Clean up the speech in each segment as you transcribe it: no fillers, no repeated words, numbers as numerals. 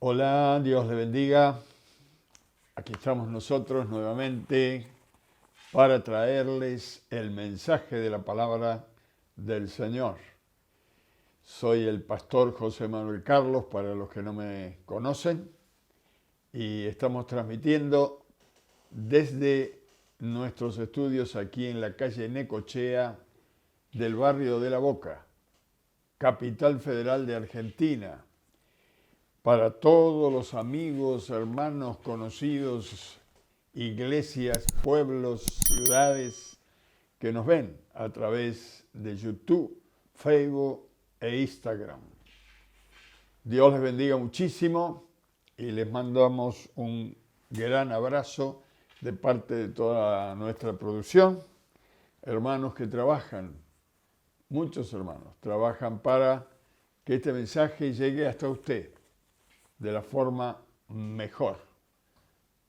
Hola, Dios le bendiga. Aquí estamos nosotros nuevamente para traerles el mensaje de la palabra del Señor. Soy el pastor José Manuel Carlos, para los que no me conocen, y estamos transmitiendo desde nuestros estudios aquí en la calle Necochea del barrio de La Boca, capital federal de Argentina. Para todos los amigos, hermanos, conocidos, iglesias, pueblos, ciudades que nos ven a través de YouTube, Facebook e Instagram. Dios les bendiga muchísimo y les mandamos un gran abrazo de parte de toda nuestra producción. Hermanos que trabajan, muchos hermanos, trabajan para que este mensaje llegue hasta usted de la forma mejor,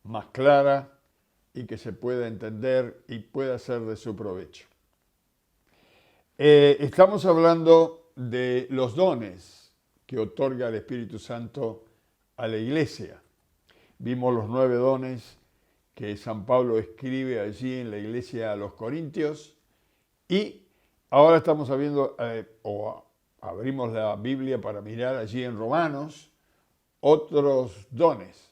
más clara y que se pueda entender y pueda ser de su provecho. Estamos hablando de los dones que otorga el Espíritu Santo a la iglesia. Vimos los 9 dones que San Pablo escribe allí en la iglesia a los Corintios y ahora estamos viendo, abrimos la Biblia para mirar allí en Romanos, otros dones,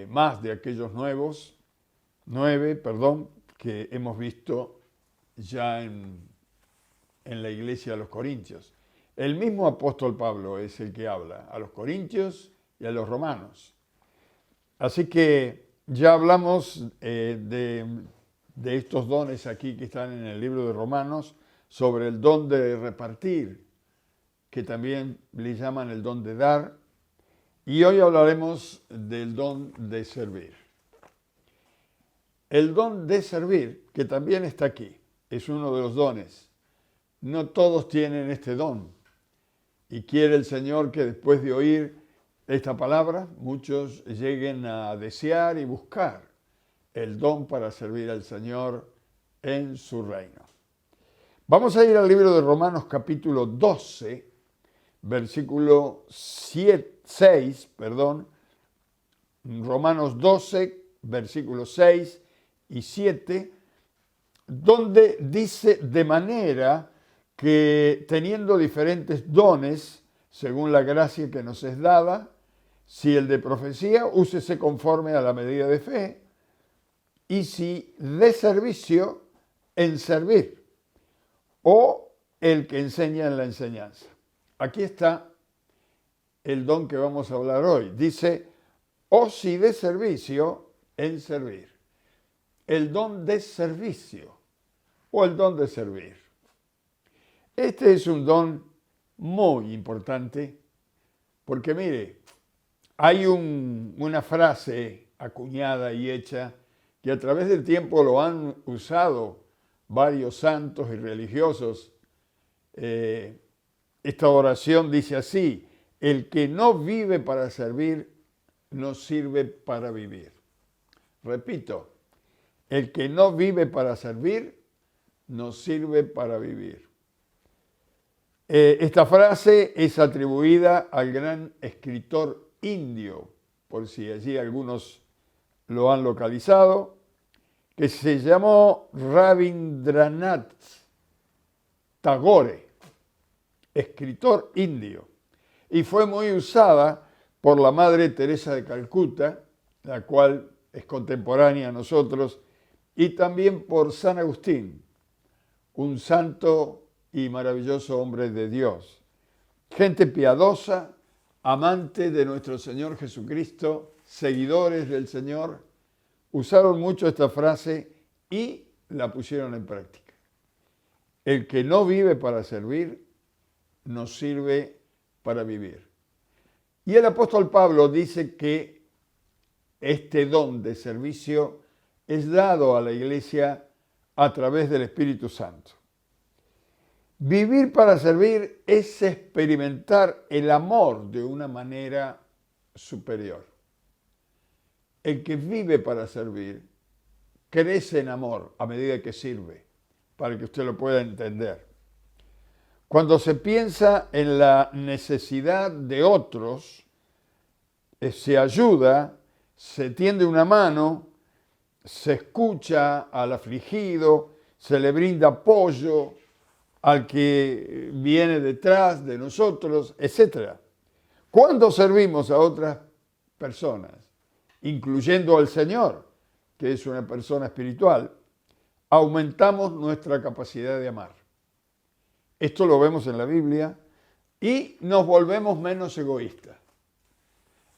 más de aquellos 9, que hemos visto ya en la iglesia de los Corintios. El mismo apóstol Pablo es el que habla a los Corintios y a los romanos. Así que ya hablamos de estos dones aquí que están en el libro de Romanos, sobre el don de repartir, que también le llaman el don de dar. Y hoy hablaremos del don de servir. El don de servir, que también está aquí, es uno de los dones. No todos tienen este don. Y quiere el Señor que después de oír esta palabra, muchos lleguen a desear y buscar el don para servir al Señor en su reino. Vamos a ir al libro de Romanos capítulo 12, versículo 6, Romanos 12, versículos 6 y 7, donde dice: de manera que teniendo diferentes dones, según la gracia que nos es dada, si el de profecía, úsese conforme a la medida de fe, y si de servicio, en servir, o el que enseña en la enseñanza. Aquí está el don que vamos a hablar hoy. Dice, o si de servicio, en servir. El don de servicio o el don de servir. Este es un don muy importante porque, mire, hay una frase acuñada y hecha que a través del tiempo lo han usado varios santos y religiosos. Esta oración dice así: el que no vive para servir, no sirve para vivir. Repito, el que no vive para servir, no sirve para vivir. Esta frase es atribuida al gran escritor indio, por si allí algunos lo han localizado, que se llamó Rabindranath Tagore, escritor indio, y fue muy usada por la Madre Teresa de Calcuta, la cual es contemporánea a nosotros, y también por San Agustín, un santo y maravilloso hombre de Dios. Gente piadosa, amante de nuestro Señor Jesucristo, seguidores del Señor, usaron mucho esta frase y la pusieron en práctica. El que no vive para servir, no sirve para vivir. Y el apóstol Pablo dice que este don de servicio es dado a la iglesia a través del Espíritu Santo. Vivir para servir es experimentar el amor de una manera superior. El que vive para servir crece en amor a medida que sirve, para que usted lo pueda entender. Cuando se piensa en la necesidad de otros, se ayuda, se tiende una mano, se escucha al afligido, se le brinda apoyo al que viene detrás de nosotros, etc. Cuando servimos a otras personas, incluyendo al Señor, que es una persona espiritual, aumentamos nuestra capacidad de amar. Esto lo vemos en la Biblia y nos volvemos menos egoístas.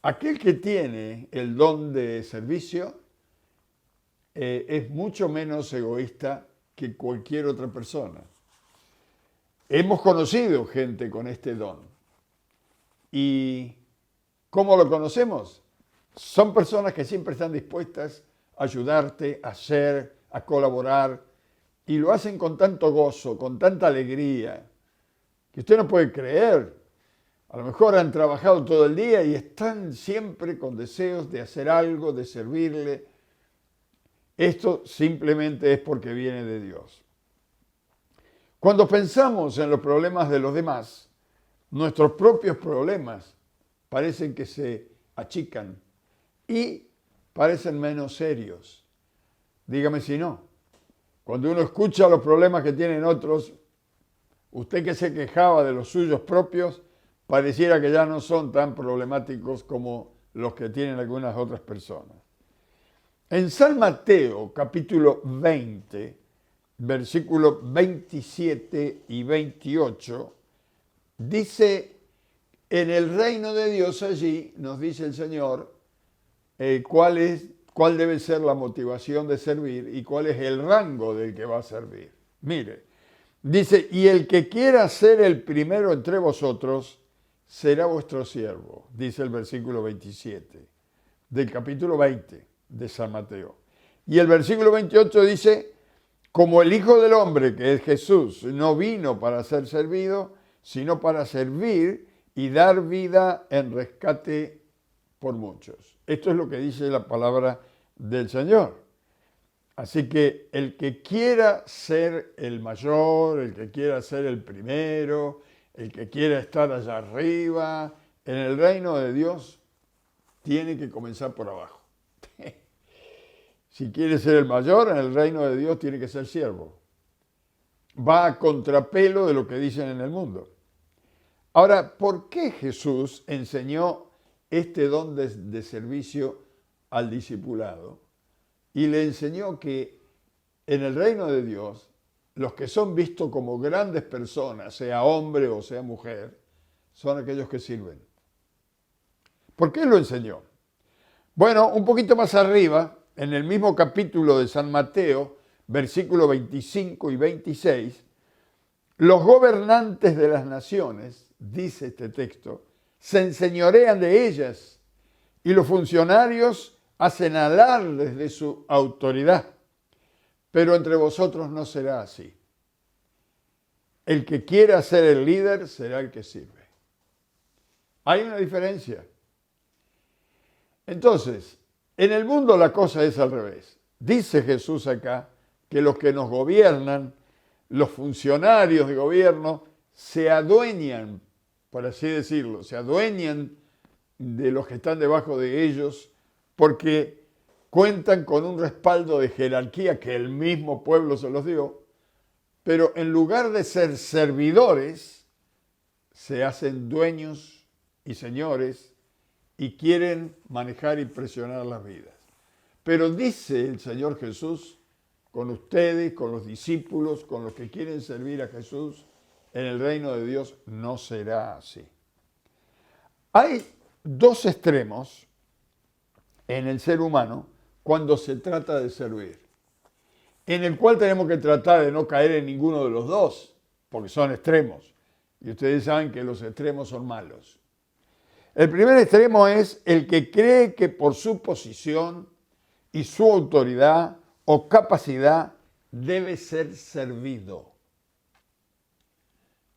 Aquel que tiene el don de servicio es mucho menos egoísta que cualquier otra persona. Hemos conocido gente con este don. ¿Y cómo lo conocemos? Son personas que siempre están dispuestas a ayudarte, a hacer, a colaborar, y lo hacen con tanto gozo, con tanta alegría, que usted no puede creer. A lo mejor han trabajado todo el día y están siempre con deseos de hacer algo, de servirle. Esto simplemente es porque viene de Dios. Cuando pensamos en los problemas de los demás, nuestros propios problemas parecen que se achican y parecen menos serios. Dígame si no. Cuando uno escucha los problemas que tienen otros, usted que se quejaba de los suyos propios, pareciera que ya no son tan problemáticos como los que tienen algunas otras personas. En San Mateo, capítulo 20, versículos 27 y 28, dice, en el reino de Dios allí, nos dice el Señor, cuál debe ser la motivación de servir y cuál es el rango del que va a servir. Mire, dice, y el que quiera ser el primero entre vosotros, será vuestro siervo, dice el versículo 27 del capítulo 20 de San Mateo. Y el versículo 28 dice, como el Hijo del Hombre, que es Jesús, no vino para ser servido, sino para servir y dar vida en rescate por muchos. Esto es lo que dice la palabra del Señor. Así que el que quiera ser el mayor, el que quiera ser el primero, el que quiera estar allá arriba, en el reino de Dios, tiene que comenzar por abajo. Si quiere ser el mayor, en el reino de Dios tiene que ser siervo. Va a contrapelo de lo que dicen en el mundo. Ahora, ¿por qué Jesús enseñó este don de servicio al discipulado? Y le enseñó que en el reino de Dios, los que son vistos como grandes personas, sea hombre o sea mujer, son aquellos que sirven. ¿Por qué lo enseñó? Bueno, un poquito más arriba, en el mismo capítulo de San Mateo, versículos 25 y 26, los gobernantes de las naciones, dice este texto, se enseñorean de ellas y los funcionarios hacen alardes de su autoridad. Pero entre vosotros no será así. El que quiera ser el líder será el que sirve. Hay una diferencia. Entonces, en el mundo la cosa es al revés. Dice Jesús acá que los que nos gobiernan, los funcionarios de gobierno, se adueñan, por así decirlo, se adueñan de los que están debajo de ellos porque cuentan con un respaldo de jerarquía que el mismo pueblo se los dio, pero en lugar de ser servidores, se hacen dueños y señores y quieren manejar y presionar las vidas. Pero dice el Señor Jesús, con ustedes, con los discípulos, con los que quieren servir a Jesús, en el reino de Dios no será así. Hay dos extremos en el ser humano cuando se trata de servir, en el cual tenemos que tratar de no caer en ninguno de los dos, porque son extremos. Y ustedes saben que los extremos son malos. El primer extremo es el que cree que por su posición y su autoridad o capacidad debe ser servido.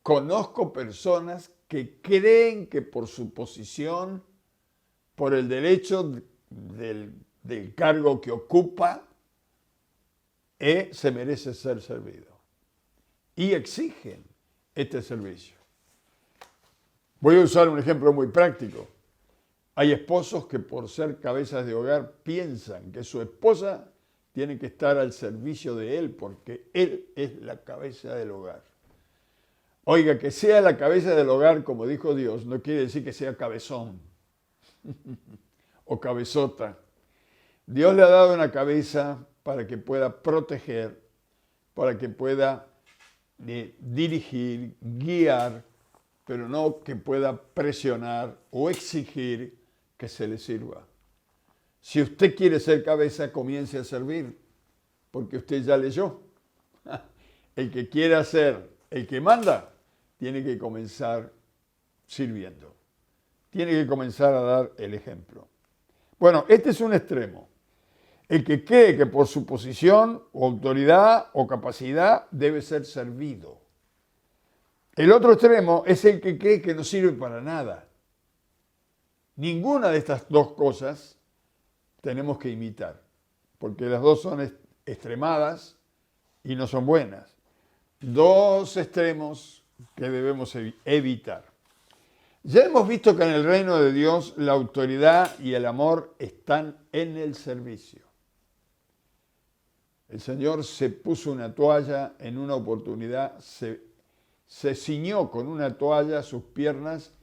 Conozco personas que creen que por su posición, por el derecho del cargo que ocupa, se merece ser servido. Y exigen este servicio. Voy a usar un ejemplo muy práctico. Hay esposos que por ser cabezas de hogar piensan que su esposa tiene que estar al servicio de él porque él es la cabeza del hogar. Oiga, que sea la cabeza del hogar, como dijo Dios, no quiere decir que sea cabezón o cabezota. Dios le ha dado una cabeza para que pueda proteger, para que pueda dirigir, guiar, pero no que pueda presionar o exigir que se le sirva. Si usted quiere ser cabeza, comience a servir, porque usted ya leyó. El que quiera ser el que manda, tiene que comenzar sirviendo. Tiene que comenzar a dar el ejemplo. Bueno, este es un extremo. El que cree que por su posición o autoridad o capacidad debe ser servido. El otro extremo es el que cree que no sirve para nada. Ninguna de estas dos cosas tenemos que imitar, porque las dos son extremadas y no son buenas. Dos extremos que debemos evitar. Ya hemos visto que en el reino de Dios la autoridad y el amor están en el servicio. El Señor se puso una toalla en una oportunidad, se ciñó con una toalla sus piernas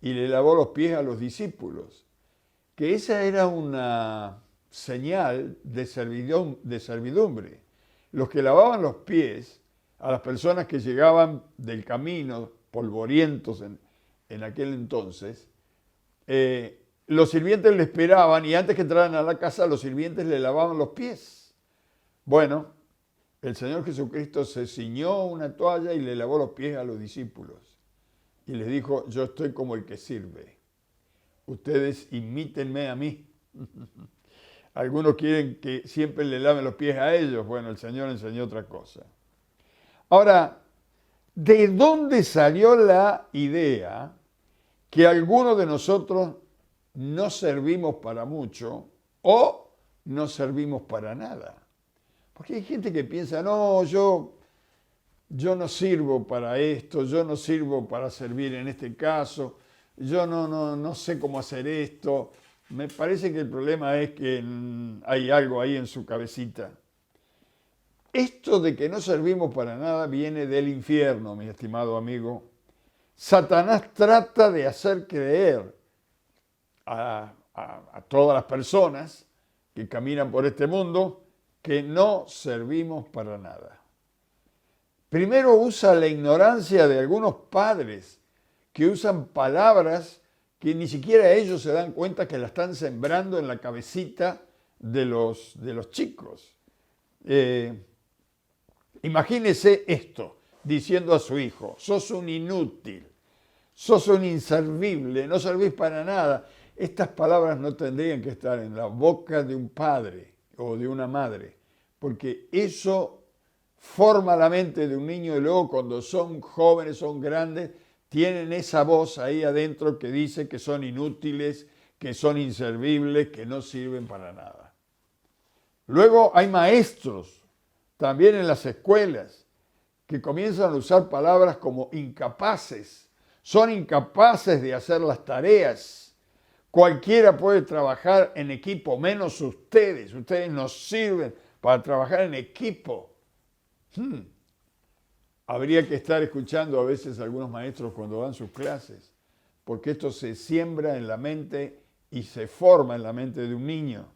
y le lavó los pies a los discípulos. Que esa era una señal de servidumbre. Los que lavaban los pies a las personas que llegaban del camino, polvorientos en aquel entonces, los sirvientes le esperaban y antes que entraran a la casa, los sirvientes le lavaban los pies. Bueno, el Señor Jesucristo se ciñó una toalla y le lavó los pies a los discípulos. Y les dijo, yo estoy como el que sirve. Ustedes imítenme a mí. Algunos quieren que siempre le laven los pies a ellos. Bueno, el Señor enseñó otra cosa. Ahora, ¿de dónde salió la idea que algunos de nosotros no servimos para mucho o no servimos para nada? Porque hay gente que piensa, no, yo no sirvo para esto, yo no sirvo para servir en este caso, yo no sé cómo hacer esto. Me parece que el problema es que hay algo ahí en su cabecita. Esto de que no servimos para nada viene del infierno, mi estimado amigo. Satanás trata de hacer creer a todas las personas que caminan por este mundo que no servimos para nada. Primero usa la ignorancia de algunos padres que usan palabras que ni siquiera ellos se dan cuenta que la están sembrando en la cabecita de los chicos. Imagínese esto, diciendo a su hijo, sos un inútil, sos un inservible, no servís para nada. Estas palabras no tendrían que estar en la boca de un padre o de una madre, porque eso forma la mente de un niño y luego cuando son jóvenes, son grandes, tienen esa voz ahí adentro que dice que son inútiles, que son inservibles, que no sirven para nada. Luego hay maestros, también en las escuelas, que comienzan a usar palabras como incapaces. Son incapaces de hacer las tareas. Cualquiera puede trabajar en equipo, menos ustedes. Ustedes no sirven para trabajar en equipo. Habría que estar escuchando a veces a algunos maestros cuando dan sus clases, porque esto se siembra en la mente y se forma en la mente de un niño.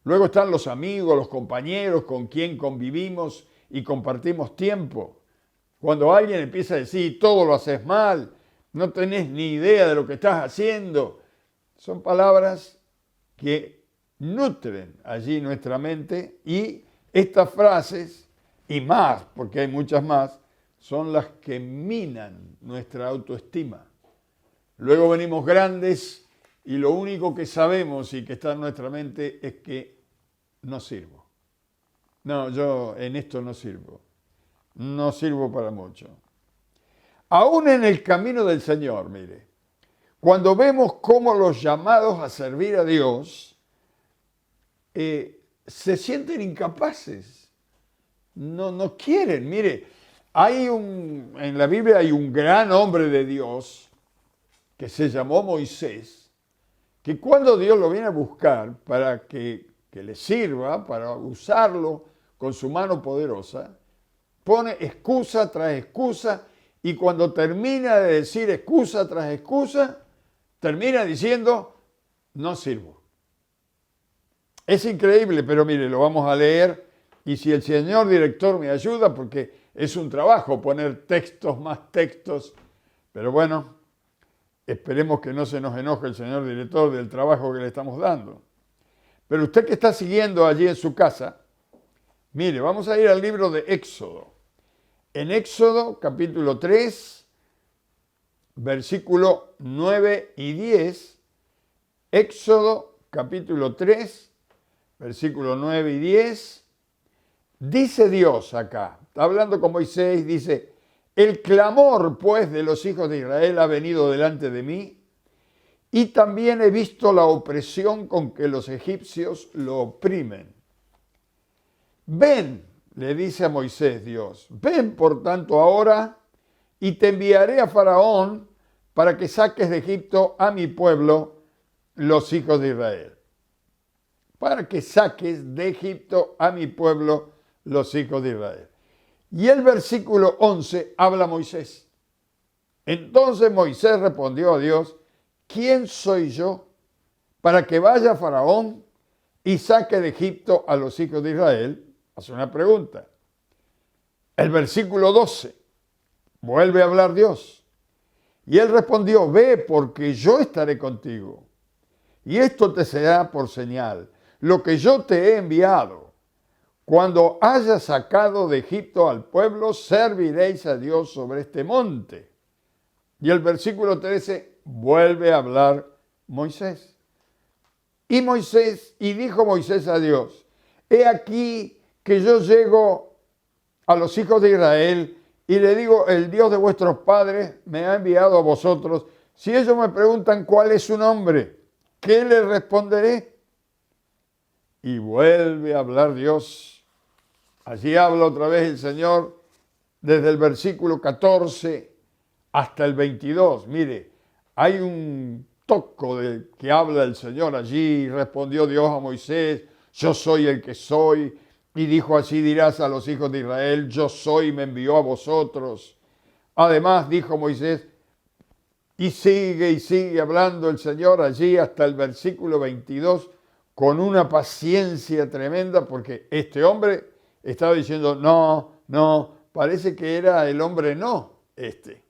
Luego están los amigos, los compañeros con quien convivimos y compartimos tiempo. Cuando alguien empieza a decir, todo lo haces mal, no tenés ni idea de lo que estás haciendo, son palabras que nutren allí nuestra mente y estas frases, y más, porque hay muchas más, son las que minan nuestra autoestima. Luego venimos grandes y lo único que sabemos y que está en nuestra mente es que no sirvo. No, yo en esto no sirvo. No sirvo para mucho. Aún en el camino del Señor, mire, cuando vemos cómo los llamados a servir a Dios se sienten incapaces. No quieren. Mire, en la Biblia hay un gran hombre de Dios que se llamó Moisés, que cuando Dios lo viene a buscar para que le sirva, para usarlo con su mano poderosa, pone excusa tras excusa y cuando termina de decir excusa tras excusa, termina diciendo, no sirvo. Es increíble, pero mire, lo vamos a leer y si el señor director me ayuda, porque es un trabajo poner textos más textos, pero bueno, esperemos que no se nos enoje el señor director del trabajo que le estamos dando. Pero usted que está siguiendo allí en su casa, mire, vamos a ir al libro de Éxodo. En Éxodo capítulo 3, versículo 9 y 10, Éxodo capítulo 3, versículo 9 y 10, dice Dios acá, está hablando con Moisés, dice, el clamor pues de los hijos de Israel ha venido delante de mí, y también he visto la opresión con que los egipcios lo oprimen. Ven, le dice a Moisés Dios, ven por tanto ahora y te enviaré a Faraón para que saques de Egipto a mi pueblo, los hijos de Israel. Para que saques de Egipto a mi pueblo, los hijos de Israel. Y el versículo 11 habla Moisés. Entonces Moisés respondió a Dios, ¿quién soy yo para que vaya a Faraón y saque de Egipto a los hijos de Israel? Hace una pregunta. El versículo 12, vuelve a hablar Dios. Y él respondió, ve porque yo estaré contigo. Y esto te será por señal, lo que yo te he enviado. Cuando hayas sacado de Egipto al pueblo, serviréis a Dios sobre este monte. Y el versículo 13 vuelve a hablar Moisés. Y dijo Moisés a Dios, he aquí que yo llego a los hijos de Israel y le digo, el Dios de vuestros padres me ha enviado a vosotros. Si ellos me preguntan cuál es su nombre, ¿qué les responderé? Y vuelve a hablar Dios. Allí habla otra vez el Señor desde el versículo 14 hasta el 22. Mire, hay un toco de que habla el Señor allí. Respondió Dios a Moisés, yo soy el que soy. Y dijo, así dirás a los hijos de Israel, yo soy, me envió a vosotros. Además dijo Moisés, y sigue hablando el Señor allí hasta el versículo 22 con una paciencia tremenda porque este hombre estaba diciendo, no, parece que era el hombre no, este.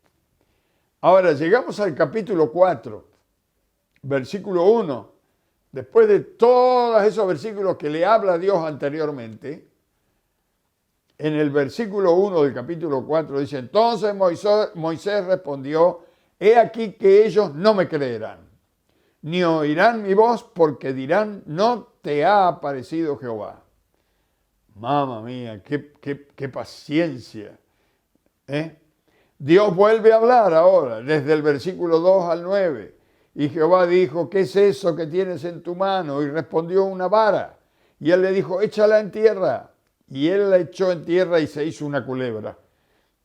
Ahora llegamos al capítulo 4, versículo 1. Después de todos esos versículos que le habla Dios anteriormente, en el versículo 1 del capítulo 4 dice, entonces Moisés respondió, he aquí que ellos no me creerán, ni oirán mi voz porque dirán, no te ha aparecido Jehová. Mamma mía, qué paciencia. Dios vuelve a hablar ahora, desde el versículo 2 al 9. Y Jehová dijo, ¿qué es eso que tienes en tu mano? Y respondió, una vara. Y él le dijo, échala en tierra. Y él la echó en tierra y se hizo una culebra.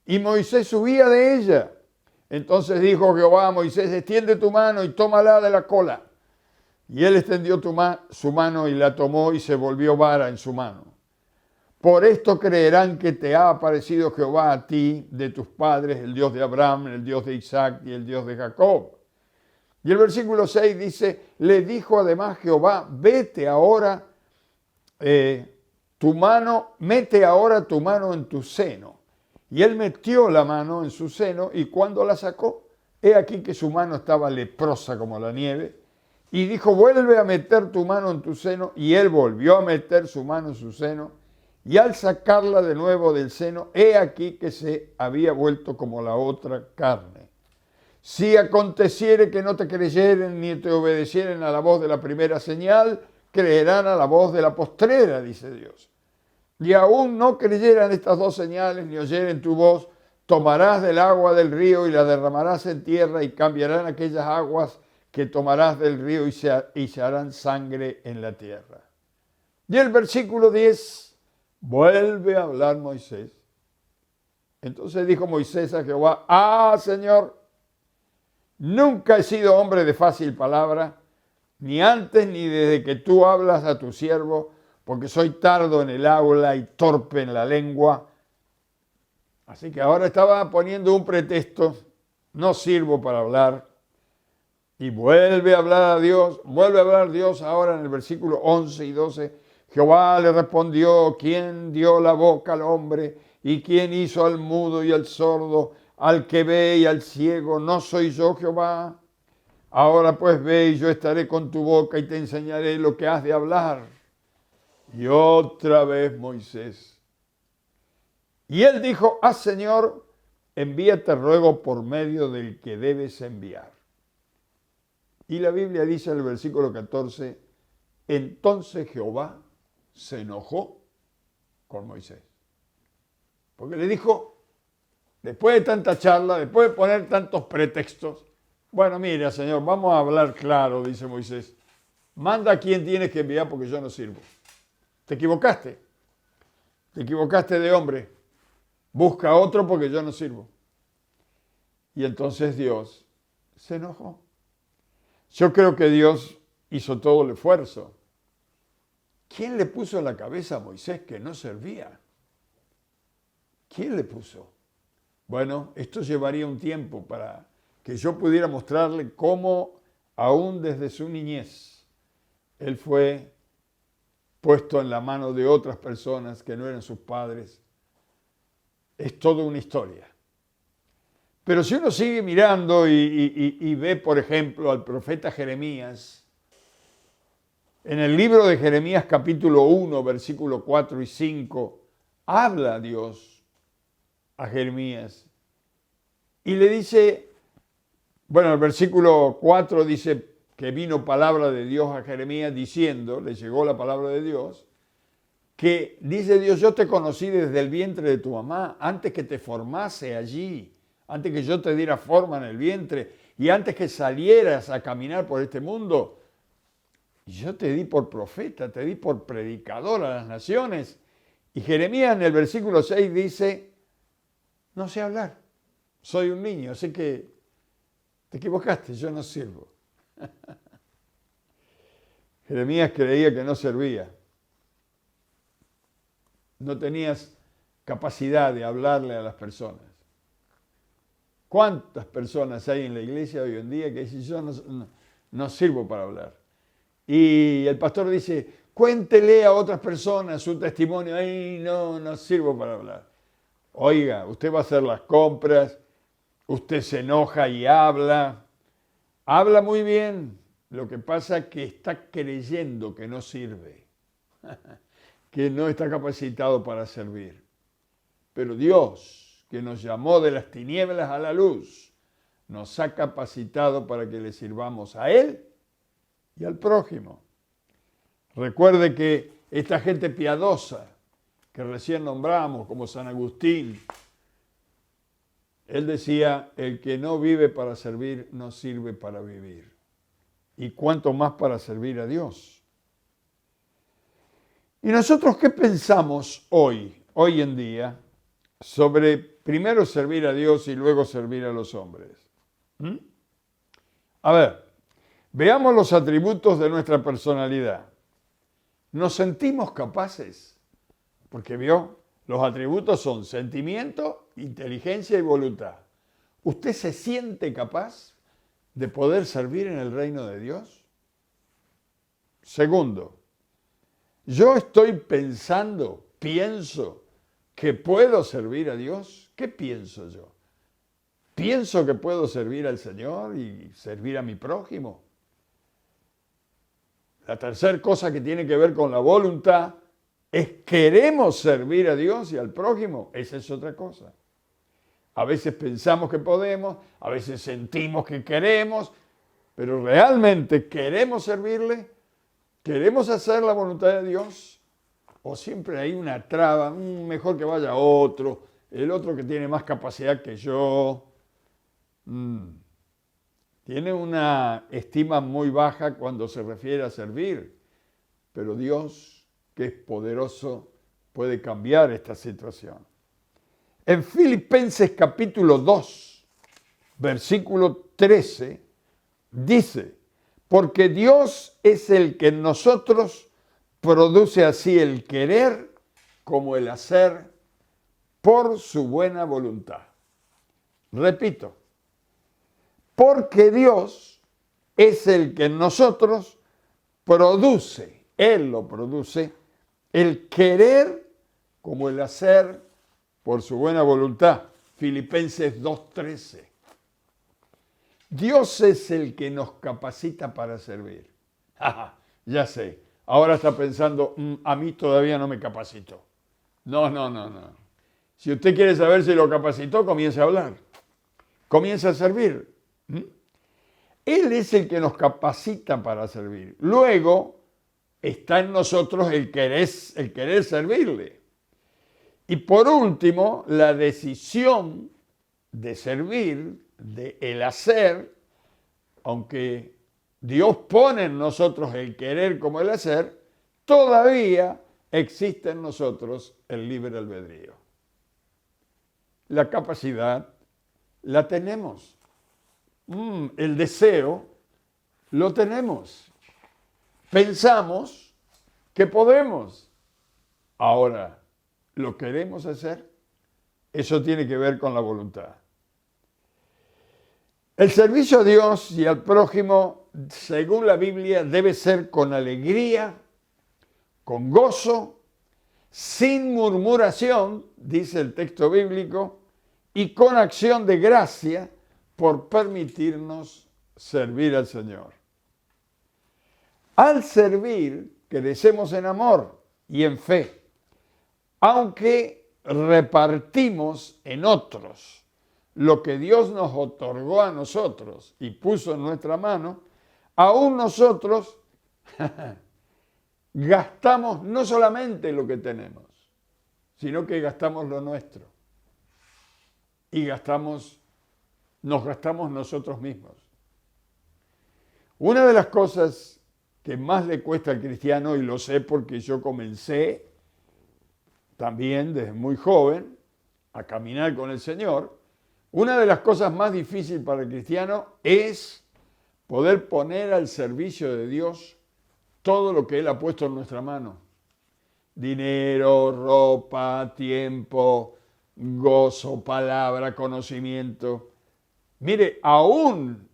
Y Moisés subía de ella. Entonces dijo Jehová a Moisés, extiende tu mano y tómala de la cola. Y él extendió su mano y la tomó y se volvió vara en su mano. Por esto creerán que te ha aparecido Jehová a ti, de tus padres, el Dios de Abraham, el Dios de Isaac y el Dios de Jacob. Y el versículo 6 dice, le dijo además Jehová, vete ahora mete ahora tu mano en tu seno. Y él metió la mano en su seno y cuando la sacó, he aquí que su mano estaba leprosa como la nieve. Y dijo, vuelve a meter tu mano en tu seno. Y él volvió a meter su mano en su seno. Y al sacarla de nuevo del seno, he aquí que se había vuelto como la otra carne. Si aconteciere que no te creyeren ni te obedecieren a la voz de la primera señal, creerán a la voz de la postrera, dice Dios. Y aún no creyeran estas dos señales ni oyeren tu voz, tomarás del agua del río y la derramarás en tierra y cambiarán aquellas aguas que tomarás del río y se harán sangre en la tierra. Y el versículo 10 vuelve a hablar Moisés. Entonces dijo Moisés a Jehová, Señor, nunca he sido hombre de fácil palabra, ni antes ni desde que tú hablas a tu siervo, porque soy tardo en el habla y torpe en la lengua. Así que ahora estaba poniendo un pretexto, no sirvo para hablar. Y vuelve a hablar a Dios, vuelve a hablar Dios ahora en el versículo 11 y 12. Jehová le respondió, ¿quién dio la boca al hombre? ¿Y quién hizo al mudo y al sordo, al que ve y al ciego? ¿No soy yo Jehová? Ahora pues ve y yo estaré con tu boca y te enseñaré lo que has de hablar. Y otra vez Moisés. Y él dijo, Señor, envíate ruego por medio del que debes enviar. Y la Biblia dice en el versículo 14, entonces Jehová se enojó con Moisés. Porque le dijo, después de tanta charla, después de poner tantos pretextos, bueno, mira, Señor, vamos a hablar claro, dice Moisés. Manda a quien tienes que enviar porque yo no sirvo. Te equivocaste. Te equivocaste de hombre. Busca otro porque yo no sirvo. Y entonces Dios se enojó. Yo creo que Dios hizo todo el esfuerzo. ¿Quién le puso en la cabeza a Moisés que no servía? ¿Quién le puso? Bueno, esto llevaría un tiempo para que yo pudiera mostrarle cómo, aún desde su niñez, él fue puesto en la mano de otras personas que no eran sus padres. Es toda una historia. Pero si uno sigue mirando y ve, por ejemplo, al profeta Jeremías, en el libro de Jeremías capítulo 1, versículo 4 y 5, habla Dios a Jeremías y le dice, bueno, el versículo 4 dice que vino palabra de Dios a Jeremías diciendo, le llegó la palabra de Dios, que dice Dios, yo te conocí desde el vientre de tu mamá, antes que te formase allí, antes que yo te diera forma en el vientre y antes que salieras a caminar por este mundo, yo te di por profeta, te di por predicador a las naciones. Y Jeremías en el versículo 6 dice, no sé hablar, soy un niño, así que te equivocaste, yo no sirvo. Jeremías creía que no servía. No tenías capacidad de hablarle a las personas. ¿Cuántas personas hay en la iglesia hoy en día que dicen, yo no sirvo para hablar? Y el pastor dice, cuéntele a otras personas su testimonio. Ay, no sirvo para hablar. Oiga, usted va a hacer las compras, usted se enoja y habla muy bien. Lo que pasa es que está creyendo que no sirve, que no está capacitado para servir. Pero Dios, que nos llamó de las tinieblas a la luz, nos ha capacitado para que le sirvamos a Él y al prójimo. Recuerde que esta gente piadosa que recién nombramos, como San Agustín, él decía, el que no vive para servir, no sirve para vivir. Y cuánto más para servir a Dios. ¿Y nosotros qué pensamos hoy en día, sobre primero servir a Dios y luego servir a los hombres? A ver, veamos los atributos de nuestra personalidad. ¿Nos sentimos capaces? Porque vio, los atributos son sentimiento, inteligencia y voluntad. ¿Usted se siente capaz de poder servir en el reino de Dios? Segundo, yo estoy pienso que puedo servir a Dios. ¿Qué pienso yo? ¿Pienso que puedo servir al Señor y servir a mi prójimo? La tercera cosa que tiene que ver con la voluntad es queremos servir a Dios y al prójimo. Esa es otra cosa. A veces pensamos que podemos, a veces sentimos que queremos, pero realmente queremos servirle, queremos hacer la voluntad de Dios, o siempre hay una traba, mejor que vaya otro, el otro que tiene más capacidad que yo. Tiene una estima muy baja cuando se refiere a servir, pero Dios, que es poderoso, puede cambiar esta situación. En Filipenses capítulo 2, versículo 13, dice, Porque Dios es el que en nosotros produce así el querer como el hacer por su buena voluntad. Repito, porque Dios es el que en nosotros produce, Él lo produce, el querer como el hacer por su buena voluntad. Filipenses 2:13. Dios es el que nos capacita para servir. Ya sé, ahora está pensando, a mí todavía no me capacitó. No. Si usted quiere saber si lo capacitó, comience a hablar. Comience a servir. Él es el que nos capacita para servir. Luego está en nosotros el querer servirle. Y por último, la decisión de servir, de el hacer, aunque Dios pone en nosotros el querer como el hacer, todavía existe en nosotros el libre albedrío. La capacidad la tenemos. El deseo lo tenemos. Pensamos que podemos. Ahora, ¿lo queremos hacer? Eso tiene que ver con la voluntad. El servicio a Dios y al prójimo, según la Biblia, debe ser con alegría, con gozo, sin murmuración, dice el texto bíblico, y con acción de gracia por permitirnos servir al Señor. Al servir, crecemos en amor y en fe, aunque repartimos en otros lo que Dios nos otorgó a nosotros y puso en nuestra mano, aún nosotros gastamos no solamente lo que tenemos, sino que gastamos lo nuestro. Y nos gastamos nosotros mismos. Una de las cosas que más le cuesta al cristiano, y lo sé porque yo comencé también desde muy joven a caminar con el Señor, una de las cosas más difíciles para el cristiano es poder poner al servicio de Dios todo lo que Él ha puesto en nuestra mano. Dinero, ropa, tiempo, gozo, palabra, conocimiento. Mire, aún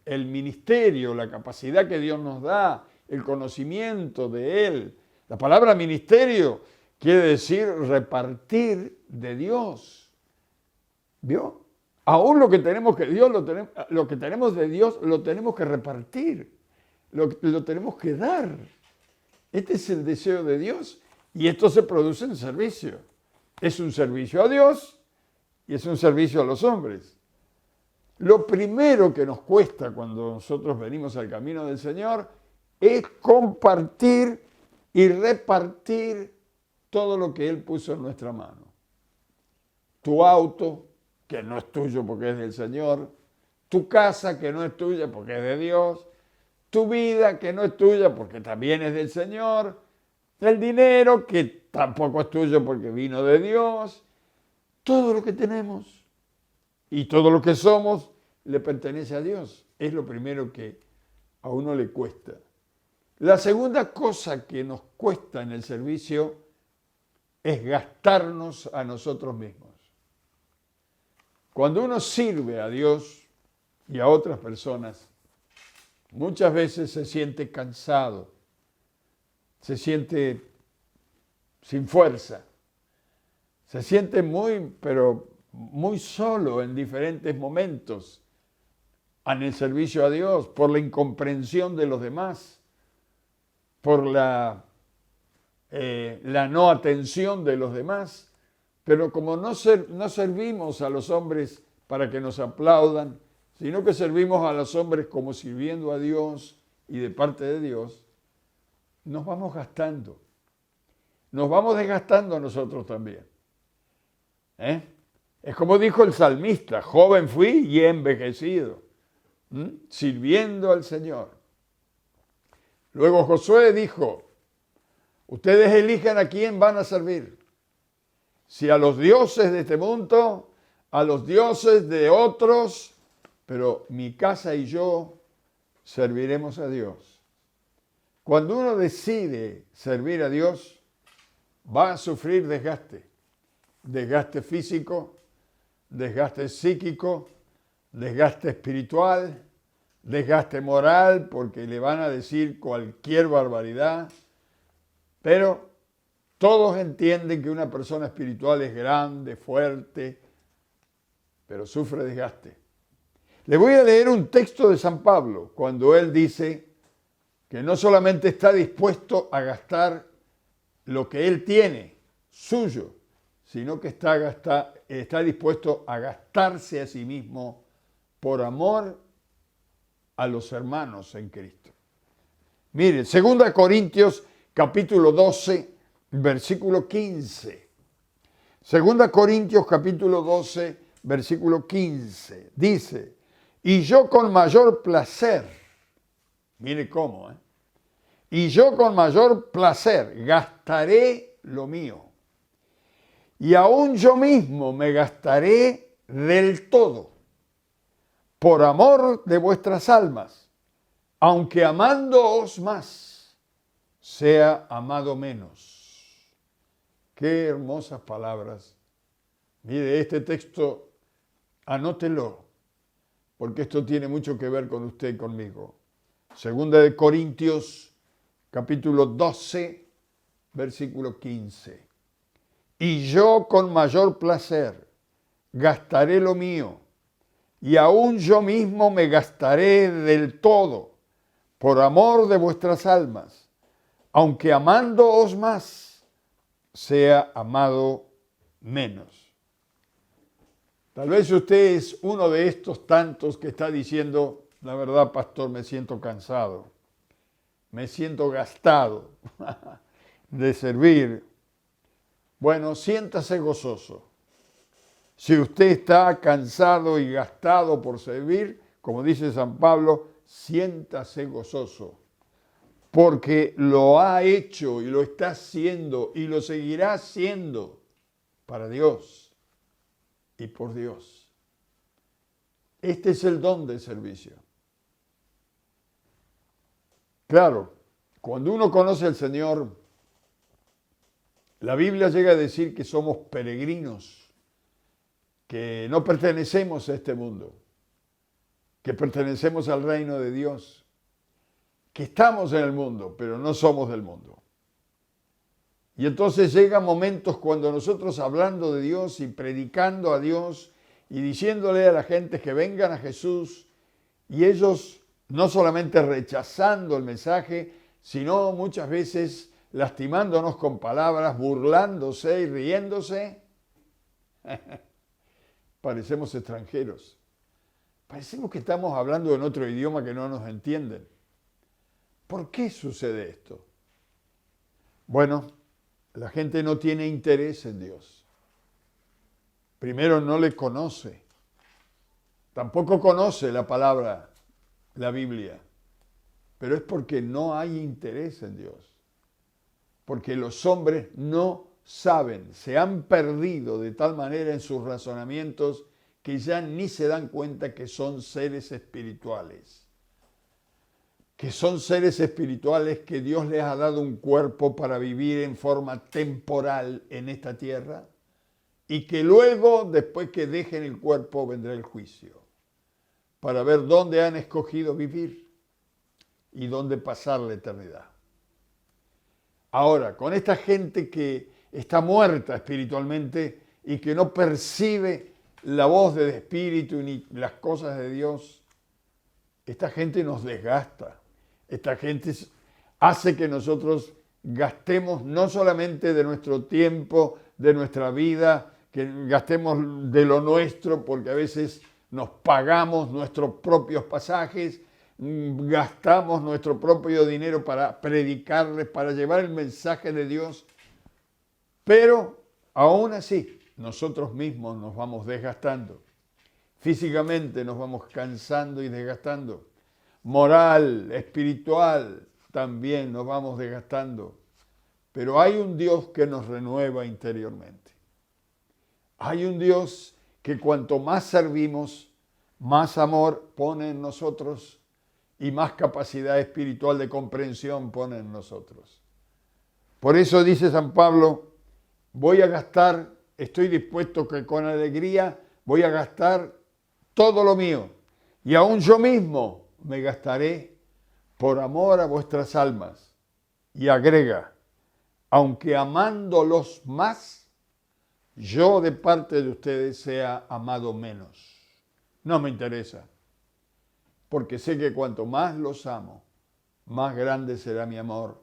el ministerio, la capacidad que Dios nos da, el conocimiento de Él. La palabra ministerio quiere decir repartir de Dios. ¿Vio? Aún lo que tenemos de Dios lo tenemos que repartir, lo tenemos que dar. Este es el deseo de Dios y esto se produce en servicio. Es un servicio a Dios y es un servicio a los hombres. Lo primero que nos cuesta cuando nosotros venimos al camino del Señor es compartir y repartir todo lo que Él puso en nuestra mano. Tu auto, que no es tuyo porque es del Señor, tu casa, que no es tuya porque es de Dios, tu vida, que no es tuya porque también es del Señor, el dinero, que tampoco es tuyo porque vino de Dios, todo lo que tenemos y todo lo que somos le pertenece a Dios. Es lo primero que a uno le cuesta. La segunda cosa que nos cuesta en el servicio es gastarnos a nosotros mismos. Cuando uno sirve a Dios y a otras personas, muchas veces se siente cansado, se siente sin fuerza, se siente pero muy solo en diferentes momentos en el servicio a Dios, por la incomprensión de los demás, por la no atención de los demás. Pero como no servimos a los hombres para que nos aplaudan, sino que servimos a los hombres como sirviendo a Dios y de parte de Dios, nos vamos gastando. Nos vamos desgastando nosotros también. Es como dijo el salmista, joven fui y he envejecido, sirviendo al Señor. Luego Josué dijo, ustedes elijan a quién van a servir. Si a los dioses de este mundo, a los dioses de otros, pero mi casa y yo serviremos a Dios. Cuando uno decide servir a Dios, va a sufrir desgaste. Desgaste físico, desgaste psíquico, desgaste espiritual, desgaste moral, porque le van a decir cualquier barbaridad. Pero todos entienden que una persona espiritual es grande, fuerte, pero sufre desgaste. Le voy a leer un texto de San Pablo, cuando él dice que no solamente está dispuesto a gastar lo que él tiene, suyo, sino que está dispuesto a gastarse a sí mismo por amor a los hermanos en Cristo. Mire, 2 Corintios capítulo 12, versículo 15. 2 Corintios capítulo 12, versículo 15. Dice, y yo con mayor placer, mire cómo, y yo con mayor placer gastaré lo mío. Y aún yo mismo me gastaré del todo, por amor de vuestras almas, aunque amándoos más, sea amado menos. Qué hermosas palabras. Mire, este texto, anótelo, porque esto tiene mucho que ver con usted y conmigo. Segunda de Corintios, capítulo 12, versículo 15. Y yo con mayor placer gastaré lo mío, y aún yo mismo me gastaré del todo, por amor de vuestras almas, aunque amándoos más, sea amado menos. Tal vez usted es uno de estos tantos que está diciendo, la verdad, pastor, me siento cansado, me siento gastado de servir. Bueno, siéntase gozoso. Si usted está cansado y gastado por servir, como dice San Pablo, siéntase gozoso, porque lo ha hecho y lo está haciendo y lo seguirá haciendo para Dios y por Dios. Este es el don del servicio. Claro, cuando uno conoce al Señor, la Biblia llega a decir que somos peregrinos, que no pertenecemos a este mundo, que pertenecemos al reino de Dios, que estamos en el mundo, pero no somos del mundo. Y entonces llegan momentos cuando nosotros hablando de Dios y predicando a Dios y diciéndole a la gente que vengan a Jesús, y ellos no solamente rechazando el mensaje, sino muchas veces lastimándonos con palabras, burlándose y riéndose, parecemos extranjeros. Parecemos que estamos hablando en otro idioma que no nos entienden. ¿Por qué sucede esto? Bueno, la gente no tiene interés en Dios. Primero, no le conoce. Tampoco conoce la palabra, la Biblia. Pero es porque no hay interés en Dios. Porque los hombres no saben, se han perdido de tal manera en sus razonamientos que ya ni se dan cuenta que son seres espirituales. Que son seres espirituales que Dios les ha dado un cuerpo para vivir en forma temporal en esta tierra y que luego, después que dejen el cuerpo, vendrá el juicio para ver dónde han escogido vivir y dónde pasar la eternidad. Ahora, con esta gente que está muerta espiritualmente y que no percibe la voz del Espíritu ni las cosas de Dios, esta gente nos desgasta. Esta gente hace que nosotros gastemos no solamente de nuestro tiempo, de nuestra vida, que gastemos de lo nuestro, porque a veces nos pagamos nuestros propios pasajes, gastamos nuestro propio dinero para predicarles, para llevar el mensaje de Dios, pero aún así nosotros mismos nos vamos desgastando. Físicamente nos vamos cansando y desgastando. Moral, espiritual, también nos vamos desgastando. Pero hay un Dios que nos renueva interiormente. Hay un Dios que cuanto más servimos, más amor pone en nosotros y más capacidad espiritual de comprensión pone en nosotros. Por eso dice San Pablo, voy a gastar, estoy dispuesto que con alegría voy a gastar todo lo mío, y aún yo mismo me gastaré por amor a vuestras almas. Y agrega, aunque amándolos más, yo de parte de ustedes sea amado menos. No me interesa, porque sé que cuanto más los amo, más grande será mi amor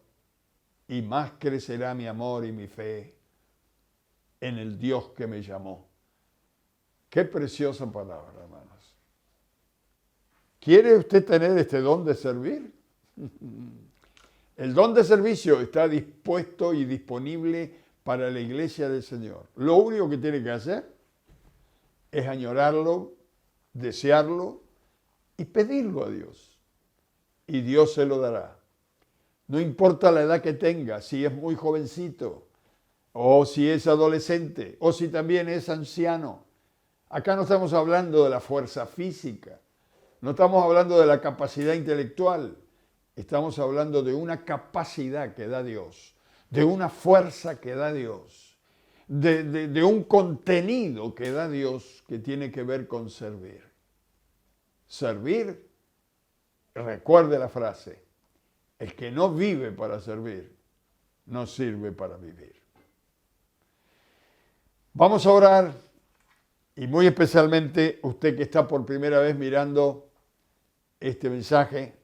y más crecerá mi amor y mi fe en el Dios que me llamó. Qué preciosa palabra, hermanos. ¿Quiere usted tener este don de servir? El don de servicio está dispuesto y disponible para la iglesia del Señor. Lo único que tiene que hacer es añorarlo, desearlo y pedirlo a Dios. Y Dios se lo dará. No importa la edad que tenga, si es muy jovencito, o si es adolescente, o si también es anciano. Acá no estamos hablando de la fuerza física, no estamos hablando de la capacidad intelectual, estamos hablando de una capacidad que da Dios, de una fuerza que da Dios, de un contenido que da Dios que tiene que ver con servir. Servir, recuerde la frase, el que no vive para servir, no sirve para vivir. Vamos a orar, y muy especialmente usted que está por primera vez mirando este mensaje,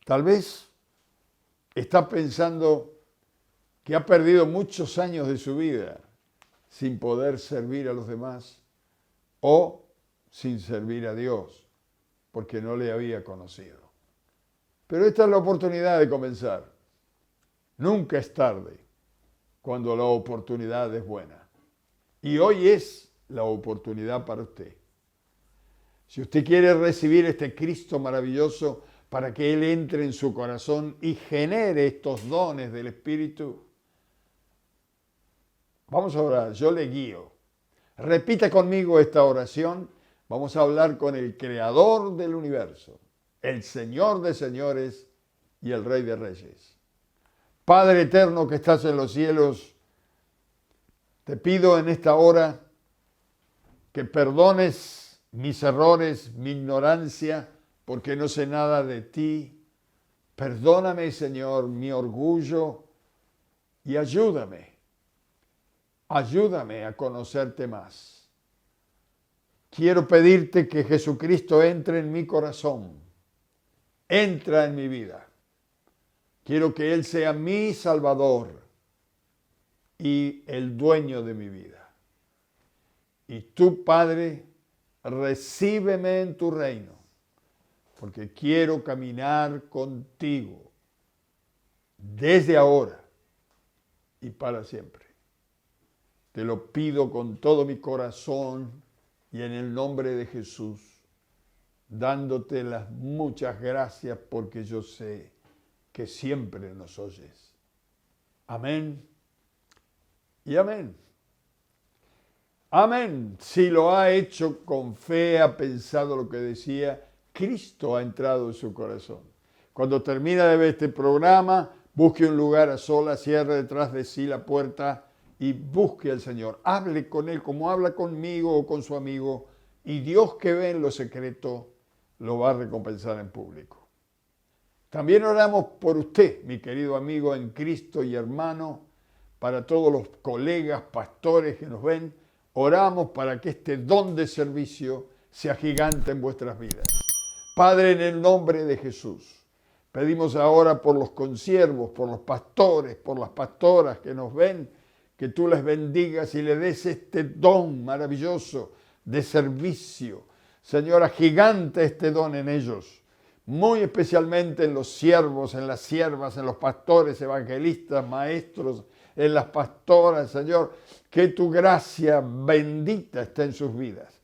tal vez está pensando que ha perdido muchos años de su vida sin poder servir a los demás o sin servir a Dios, porque no le había conocido. Pero esta es la oportunidad de comenzar. Nunca es tarde cuando la oportunidad es buena. Y hoy es la oportunidad para usted. Si usted quiere recibir este Cristo maravilloso para que Él entre en su corazón y genere estos dones del Espíritu, vamos a orar, yo le guío. Repita conmigo esta oración. Vamos a hablar con el Creador del universo, el Señor de señores y el Rey de reyes. Padre eterno que estás en los cielos, te pido en esta hora que perdones mis errores, mi ignorancia, porque no sé nada de ti. Perdóname, Señor, mi orgullo y ayúdame a conocerte más. Quiero pedirte que Jesucristo entre en mi corazón, entra en mi vida. Quiero que Él sea mi Salvador y el dueño de mi vida. Y tú, Padre, recíbeme en tu reino, porque quiero caminar contigo desde ahora y para siempre. Te lo pido con todo mi corazón y en el nombre de Jesús, dándote las muchas gracias porque yo sé que siempre nos oyes. Amén y amén. Amén. Si lo ha hecho con fe, ha pensado lo que decía, Cristo ha entrado en su corazón. Cuando termina de ver este programa, busque un lugar a solas, cierre detrás de sí la puerta y busque al Señor. Hable con Él como habla conmigo o con su amigo, y Dios que ve en lo secreto lo va a recompensar en público. También oramos por usted, mi querido amigo en Cristo y hermano, para todos los colegas, pastores que nos ven. Oramos para que este don de servicio sea gigante en vuestras vidas. Padre, en el nombre de Jesús, pedimos ahora por los consiervos, por los pastores, por las pastoras que nos ven, que tú les bendigas y le des este don maravilloso de servicio. Señora, gigante este don en ellos, muy especialmente en los siervos, en las siervas, en los pastores, evangelistas, maestros, en las pastoras, Señor, que tu gracia bendita esté en sus vidas.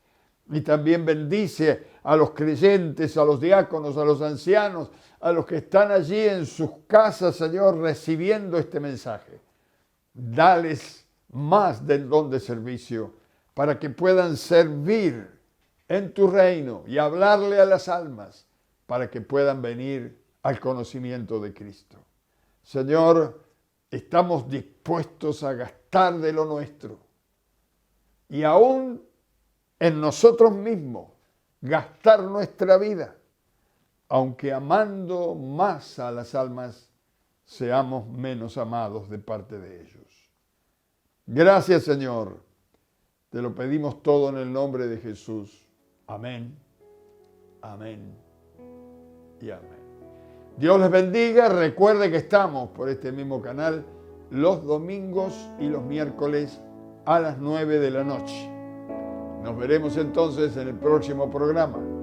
Y también bendice a los creyentes, a los diáconos, a los ancianos, a los que están allí en sus casas, Señor, recibiendo este mensaje. Dales más del don de servicio para que puedan servir en tu reino y hablarle a las almas para que puedan venir al conocimiento de Cristo. Señor, estamos dispuestos a gastar de lo nuestro y aún en nosotros mismos gastar nuestra vida, aunque amando más a las almas, seamos menos amados de parte de ellos. Gracias, Señor. Te lo pedimos todo en el nombre de Jesús. Amén, amén y amén. Dios les bendiga. Recuerde que estamos por este mismo canal los domingos y los miércoles a las 9 de la noche. Nos veremos entonces en el próximo programa.